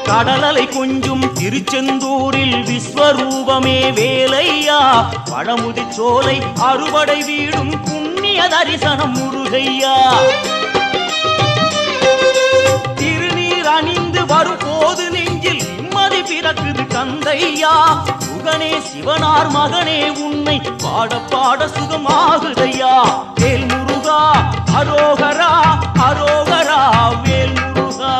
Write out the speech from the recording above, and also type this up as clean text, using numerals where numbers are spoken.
கடலலை கொஞ்சும் திருச்செந்தூரில் விஸ்வரூபமே வேலையா பழமுதி சோலை அறுவடை வீடும் புண்ணிய தரிசனம் முருகையா திருநீர் அணிந்து வரும் போது நெஞ்சில் நிம்மதி பிறக்குது கந்தையா சுகனே சிவனார் மகனே உன்னை பாட பாட சுகமாகுதையா வேல் முருகா அரோகரா அரோகரா வேல் முருகா